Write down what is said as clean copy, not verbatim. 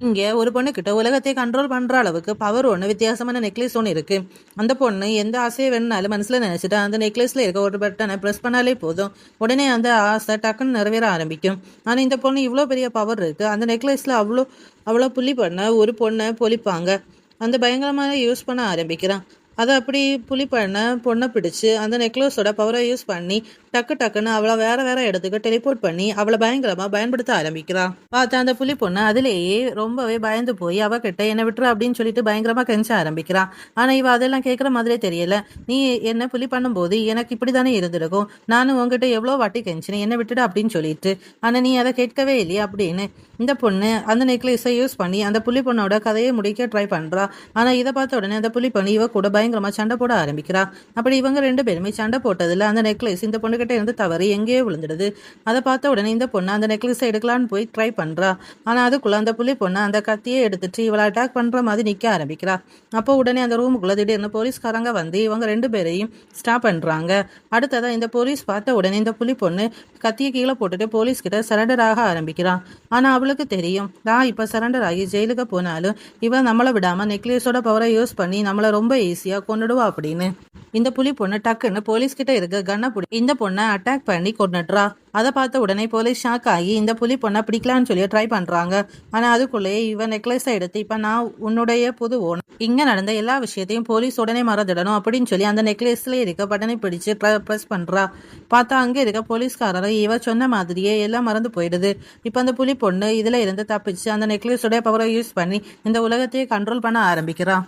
இங்க ஒரு பொண்ணுகிட்ட உலகத்தை கண்ட்ரோல் பண்ற அளவுக்கு பவர் ஒண்ணு, வித்தியாசமான நெக்லஸ் ஒண்ணு இருக்கு. அந்த பொண்ணு எந்த ஆசையை வேணும்னாலும் மனசுல நினைச்சிட்டு அந்த நெக்லஸ்ல இருக்க ஒரு பட்டனை பிரஸ் பண்ணாலே போதும், உடனே அந்த ஆசை டக்குன்னு நிறைவேற ஆரம்பிக்கும். ஆனா இந்த பொண்ணு இவ்வளோ பெரிய பவர் இருக்கு, அந்த நெக்லஸ்ல அவ்வளோ அவ்வளோ புள்ளி பண்ண ஒரு பொண்ணை பொழிப்பாங்க. அந்த பயங்கரமான யூஸ் பண்ண ஆரம்பிக்கிறான். அதை அப்படி புலி பண்ண பொண்ணை பிடிச்சு அந்த நெக்லஸோட பவரை யூஸ் பண்ணி டக்குன்னு அவளை வேற வேற இடத்துக்கு டெலிபோர்ட் பண்ணி அவளை பயங்கரமா பயன்படுத்த ஆரம்பிக்கிறான். பார்த்தா அந்த புலி பொண்ணு அதிலேயே ரொம்பவே பயந்து போய் அவகிட்ட என்ன விட்டுற அப்படின்னு சொல்லிட்டு பயங்கரமா கெஞ்ச ஆரம்பிக்கிறான். ஆனா இவ அதெல்லாம் கேட்கற மாதிரியே தெரியல. நீ என்ன புலி பண்ணும்போது எனக்கு இப்படித்தானே இருந்திருக்கும், நானும் உங்ககிட்ட எவ்வளோ வாட்டி கெஞ்சினேன் என்ன விட்டுடு அப்படின்னு சொல்லிட்டு, ஆனா நீ அதை கேட்கவே இல்லையா அப்படின்னு இந்த பொண்ணு அந்த நெக்லஸை யூஸ் பண்ணி அந்த புலி பொண்ணோட கதையை முடிக்க ட்ரை பண்றா. ஆனா இதை பார்த்த உடனே அந்த புலி பொண்ணு இவ கூட பயங்கரமா சண்டை போட ஆரம்பிக்கிறா. அப்படி இவங்க ரெண்டு பேருமே சண்டை போட்டதுல அந்த நெக்லஸ் இந்த பொண்ணுகிட்ட இருந்து தவறி எங்கேயோ விழுந்துடுது. அதை பார்த்த உடனே இந்த பொண்ணு அந்த நெக்லஸை எடுக்கலான்னு போய் ட்ரை பண்றா. ஆனா அதுக்குள்ள அந்த புலி பொண்ணு அந்த கத்தியை எடுத்துட்டு இவளை அட்டாக் பண்ற மாதிரி நிக்க ஆரம்பிக்கிறா. அப்போ உடனே அந்த ரூமுக்குள்ள திடீர்னு போலீஸ்காரங்க வந்து இவங்க ரெண்டு பேரையும் ஸ்டாப் பண்றாங்க. அடுத்ததா இந்த போலீஸ் பார்த்த உடனே இந்த புலி பொண்ணு கத்தியை கீழே போட்டுட்டு போலீஸ் கிட்ட சரண்டர் ஆக ஆரம்பிக்கிறான். ஆனா அவளுக்கு தெரியும், நான் இப்ப சரண்டர் ஆகி ஜெயிலுக்கு போனாலும் இவன் நம்மளை விடாம நெக்லஸோட பவரை யூஸ் பண்ணி நம்மளை ரொம்ப ஈஸியா கொண்டுடுவா அப்படின்னு. இந்த புலி பொண்ணு டக்குன்னு போலீஸ் கிட்ட இருக்க கண்ணை பிடி இந்த பொண்ணை அட்டாக் பண்ணி கொண்டுடுறா. அதை பார்த்த உடனே போலீஸ் ஷாக் ஆகி இந்த புலி பொண்ணை பிடிக்கலான்னு சொல்லி ட்ரை பண்றாங்க. ஆனா அதுக்குள்ளேயே இவன் நெக்லஸை எடுத்து இப்ப நான் உன்னுடைய புது ஓனர், இங்க நடந்த எல்லா விஷயத்தையும் போலீஸ் உடனே மறந்துடணும் அப்படின்னு சொல்லி அந்த நெக்லஸ்ல இருக்க பட்டனை பிடிச்சு ப்ரெஸ் பண்றா. பார்த்தா அங்க இருக்க போலீஸ்காரர் இவ சொன்ன மாதிரியே எல்லாம் மறந்து போயிடுது. இப்ப அந்த புலி பொண்ணு இதுல இருந்து தப்பிச்சு அந்த நெக்லஸோட பவரை யூஸ் பண்ணி இந்த உலகத்தையே கண்ட்ரோல் பண்ண ஆரம்பிக்கிறா.